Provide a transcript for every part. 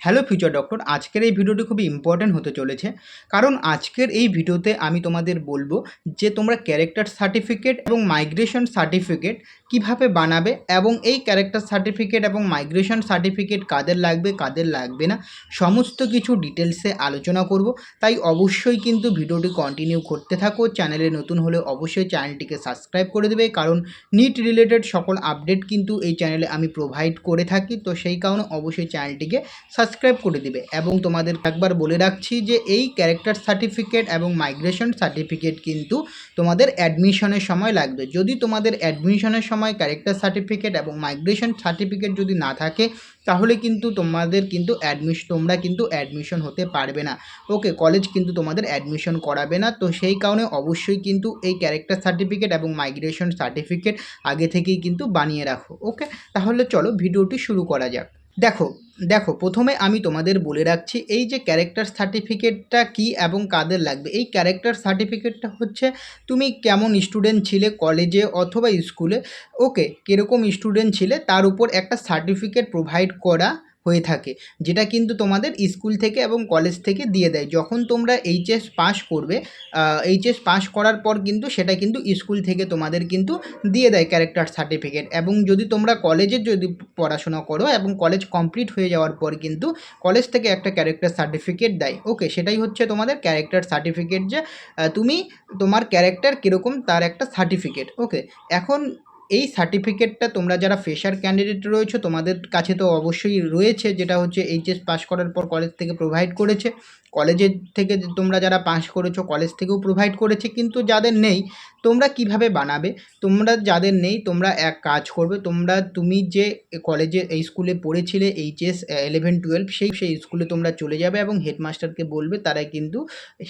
Hello future doctor, আজকের এই ভিডিওটি খুবই ইম্পর্ট্যান্ট হতে চলেছে। কারণ আজকের এই ভিডিওতে আমি তোমাদের বলবো যে তোমরা ক্যারেক্টার সার্টিফিকেট এবং মাইগ্রেশন সার্টিফিকেট কিভাবে বানাবে এবং এই ক্যারেক্টার সার্টিফিকেট এবং মাইগ্রেশন সার্টিফিকেট কাদের লাগবে না সমস্ত কিছু ডিটেলসে আলোচনা করব। তাই অবশ্যই কিন্তু ভিডিওটি কন্টিনিউ করতে থাকো। চ্যানেলে নতুন হলে অবশ্যই চ্যানেলটিকে সাবস্ক্রাইব করে দেবে, কারণ নিট রিলেটেড সকল আপডেট কিন্তু এই চ্যানেলে আমি প্রোভাইড করে থাকি। তো সেই কারণে অবশ্যই চ্যানেলটিকে সাবস্ক্রাইব করে দিবে। এবং তোমাদের একবার বলে রাখছি যে এই ক্যারেক্টার সার্টিফিকেট এবং মাইগ্রেশন সার্টিফিকেট কিন্তু তোমাদের অ্যাডমিশনের সময় লাগবে। যদি তোমাদের অ্যাডমিশনের সময় ক্যারেক্টার সার্টিফিকেট এবং মাইগ্রেশন সার্টিফিকেট যদি না থাকে তাহলে কিন্তু তোমরা কিন্তু অ্যাডমিশন হতে পারবে না। ওকে, কলেজ কিন্তু তোমাদের অ্যাডমিশন করাবে না। তো সেই কারণে অবশ্যই কিন্তু এই ক্যারেক্টার সার্টিফিকেট এবং মাইগ্রেশন সার্টিফিকেট আগে থেকেই কিন্তু বানিয়ে রাখো। ওকে, তাহলে চলো ভিডিওটি শুরু করা যাক। দেখো দেখো প্রথমে আমি তোমাদের বলে রাখছি এই যে ক্যারেক্টার সার্টিফিকেটটা কি এবং কাদের লাগবে। এই ক্যারেক্টার সার্টিফিকেটটা হচ্ছে তুমি কেমন স্টুডেন্ট ছিলে কলেজে অথবা স্কুলে, ওকে, কীরকম স্টুডেন্ট ছিলে তার উপর একটা সার্টিফিকেট প্রোভাইড করা হয়ে থাকে, যেটা কিন্তু তোমাদের স্কুল থেকে এবং কলেজ থেকে দিয়ে দেয়। যখন তোমরা এইচএস পাস করবে, এইচএস পাস করার পর কিন্তু সেটা কিন্তু স্কুল থেকে তোমাদের কিন্তু দিয়ে দেয় ক্যারেক্টার সার্টিফিকেট। এবং যদি তোমরা কলেজে যদি পড়াশোনা করো এবং কলেজ কমপ্লিট হয়ে যাওয়ার পর কিন্তু কলেজ থেকে একটা ক্যারেক্টার সার্টিফিকেট দেয়। ওকে, সেটাই হচ্ছে তোমাদের ক্যারেক্টার সার্টিফিকেট, যে তুমি তোমার ক্যারেক্টার কীরকম তার একটা সার্টিফিকেট। ওকে, এখন এই সার্টিফিকেটটা তোমরা যারা ফ্রেশার ক্যান্ডিডেট রয়েছে তোমাদের কাছে তো অবশ্যই রয়েছে, যেটা হচ্ছে এইচএস পাস করার পর কলেজ থেকে প্রোভাইড করেছে। কলেজের থেকে তোমরা যারা পাস করেছো কলেজ থেকেও প্রোভাইড করেছে। কিন্তু যাদের নেই তোমরা কিভাবে বানাবে? যাদের নেই তোমরা এক কাজ করবে, তুমি যে কলেজে এই স্কুলে পড়েছিলে এইচএস 11-12 সেই স্কুলে তোমরা চলে যাবে এবং হেডমাস্টারকে বলবে,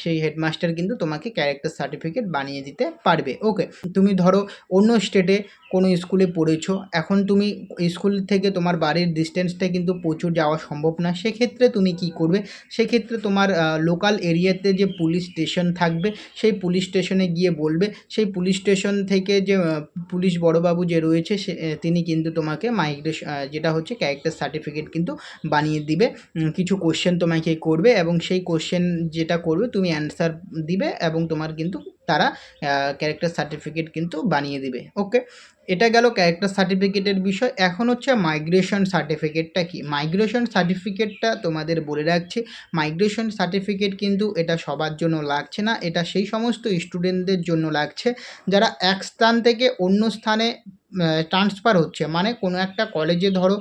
সেই হেডমাস্টার কিন্তু তোমাকে ক্যারেক্টার সার্টিফিকেট বানিয়ে দিতে পারবে। ওকে, তুমি ধরো অন্য স্টেটে কোনো স্কুলে পড়েছো, এখন তুমি স্কুল থেকে তোমার বাড়ির ডিস্টেন্সটা কিন্তু প্রচুর যাওয়া সম্ভব না। সেক্ষেত্রে তুমি কি করবে? সেক্ষেত্রে তোমার লোকাল এরিয়াতে যে পুলিশ স্টেশন থাকবে সেই পুলিশ স্টেশনে গিয়ে বলবে, সেই পুলিশ স্টেশন থেকে যে পুলিশ বড়বাবু যে রয়েছে তিনি কিন্তু তোমাকে যেটা হচ্ছে ক্যারেক্টার সার্টিফিকেট কিন্তু বানিয়ে দিবে। কিছু কোশ্চেন তোমাকে করবে এবং সেই কোশ্চেন যেটা করবে তুমি অ্যান্সার দিবে এবং তোমার কিন্তু তারা ক্যারেক্টার সার্টিফিকেট কিন্তু বানিয়ে দিবে। ওকে, এটা গেল ক্যারেক্টার সার্টিফিকেটের বিষয়। এখন হচ্ছে মাইগ্রেশন সার্টিফিকেটটা কি। মাইগ্রেশন সার্টিফিকেটটা তোমাদের বলে রাখছি, মাইগ্রেশন সার্টিফিকেট কিন্তু এটা সবার জন্য লাগছে না। এটা সেই সমস্ত স্টুডেন্টদের জন্য লাগছে যারা এক স্থান থেকে অন্য স্থানে ট্রান্সফার হচ্ছে। মানে কোনো একটা কলেজে ধরো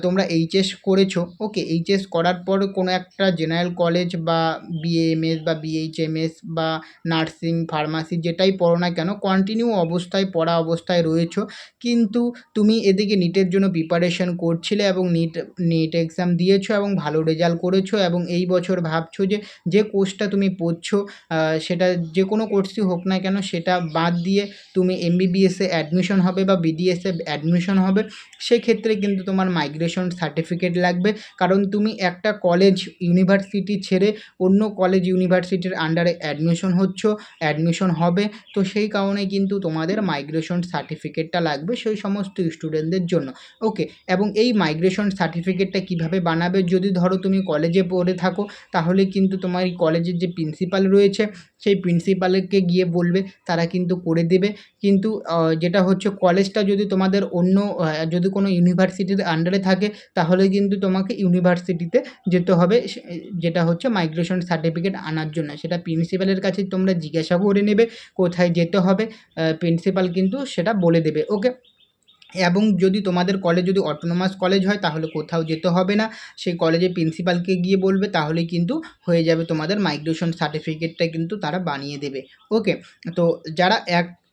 তোমরা এইচএস করেছো, ওকে, এইচএস করার পর কোনো একটা জেনারেল কলেজ বা বিএএমএস বা বিএইচএমএস বা নার্সিং ফার্মাসি যেটাই পড়ো না কেন কন্টিনিউ অবস্থায় পড়া অবস্থায় রয়েছো, কিন্তু তুমি এদিকে নিটের জন্য প্রিপারেশন করছিলে এবং নিট এক্সাম দিয়েছো এবং ভালো রেজাল্ট করেছো এবং এই বছর ভাবছো যে কোর্সটা তুমি পড়ছো সেটা যে কোনো কোর্সই হোক না কেন সেটা বাদ দিয়ে তুমি এমবিবিএসে অ্যাডমিশন হবে বা বিডিএসে অ্যাডমিশন হবে। সেক্ষেত্রে কিন্তু তোমার মাইগ্রেশন সার্টিফিকেট লাগবে, কারণ তুমি একটা কলেজ ইউনিভার্সিটি ছেড়ে অন্য কলেজ ইউনিভার্সিটির আন্ডারে অ্যাডমিশন হবে। তো সেই কারণে কিন্তু তোমাদের মাইগ্রেশন সার্টিফিকেটটা লাগবে সেই সমস্ত স্টুডেন্টদের জন্য। ওকে, এবং এই মাইগ্রেশন সার্টিফিকেটটা কিভাবে বানাবে? যদি ধরো তুমি কলেজে পড়ে থাকো তাহলে কিন্তু তোমার এই কলেজের যে প্রিন্সিপাল রয়েছে সেই প্রিন্সিপালকে গিয়ে বলবে, তারা কিন্তু করে দেবে। কিন্তু যেটা হচ্ছে কলেজটা যদি তোমাদের অন্য যদি কোনো ইউনিভার্সিটির আন্ডারে থাকে তাহলে কিন্তু তোমাকে ইউনিভার্সিটিতে যেতে হবে, যেটা হচ্ছে মাইগ্রেশন সার্টিফিকেট আনার জন্য। সেটা প্রিন্সিপালের কাছে তোমরা জিজ্ঞাসা করে নেবে কোথায় যেতে হবে, প্রিন্সিপাল কিন্তু সেটা বলে দেবে। ওকে, এবং যদি তোমাদের কলেজ যদি অটোনোমাস কলেজ হয় তাহলে কোথাও যেতে হবে না, সেই কলেজের প্রিন্সিপালকে গিয়ে বলবে তাহলেই কিন্তু হয়ে যাবে, তোমাদের মাইগ্রেশন সার্টিফিকেটটা কিন্তু তারা বানিয়ে দেবে। ওকে, তো যারা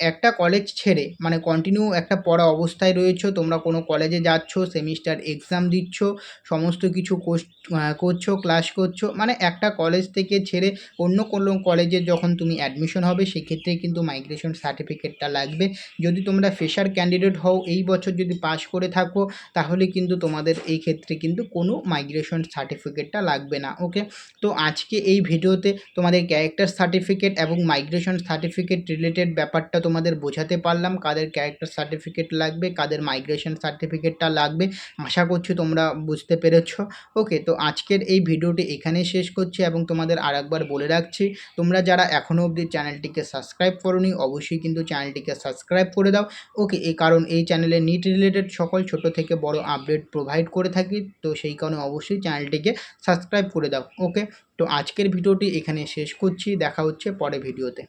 একটা কলেজ ছেড়ে মানে কন্টিনিউ একটা পড়া অবস্থায় রয়েছো, তোমরা কোনো কলেজে যাচ্ছ, সেমিস্টার এক্সাম দিচ্ছ, সমস্ত কিছু করছো, ক্লাস করছো, মানে একটা কলেজ থেকে ছেড়ে অন্য কোনো কলেজে যখন তুমি অ্যাডমিশন হবে সেক্ষেত্রে কিন্তু মাইগ্রেশন সার্টিফিকেটটা লাগবে। যদি তোমরা ফ্রেশার ক্যান্ডিডেট হও, এই বছর যদি পাস করে থাকো তাহলে কিন্তু তোমাদের এই ক্ষেত্রে কিন্তু কোনো মাইগ্রেশন সার্টিফিকেটটা লাগবে না। ওকে, তো আজকে এই ভিডিওতে তোমাদের ক্যারেক্টার সার্টিফিকেট এবং মাইগ্রেশন সার্টিফিকেট রিলেটেড ব্যাপারটা তোমাদের বোঝাতে পারলাম কাদের ক্যারেক্টার সার্টিফিকেট লাগবে, কাদের মাইগ্রেশন সার্টিফিকেটটা লাগবে। আশা করছি তোমরা বুঝতে পেরেছো। ওকে, তো আজকের এই ভিডিওটি এখানেই শেষ করছি এবং তোমাদের আরেকবার বলে রাখছি, তোমরা যারা এখনও অবধি চ্যানেলটিকে সাবস্ক্রাইব করোনি অবশ্যই কিন্তু চ্যানেলটিকে সাবস্ক্রাইব করে দাও। ওকে, এই কারণ এই চ্যানেলে নিট রিলেটেড সকল ছোট থেকে বড় আপডেট প্রোভাইড করে থাকি, তো সেই কারণে অবশ্যই চ্যানেলটিকে সাবস্ক্রাইব করে দাও। ওকে, তো আজকের ভিডিওটি এখানে শেষ করছি, দেখা হচ্ছে পরে ভিডিওতে।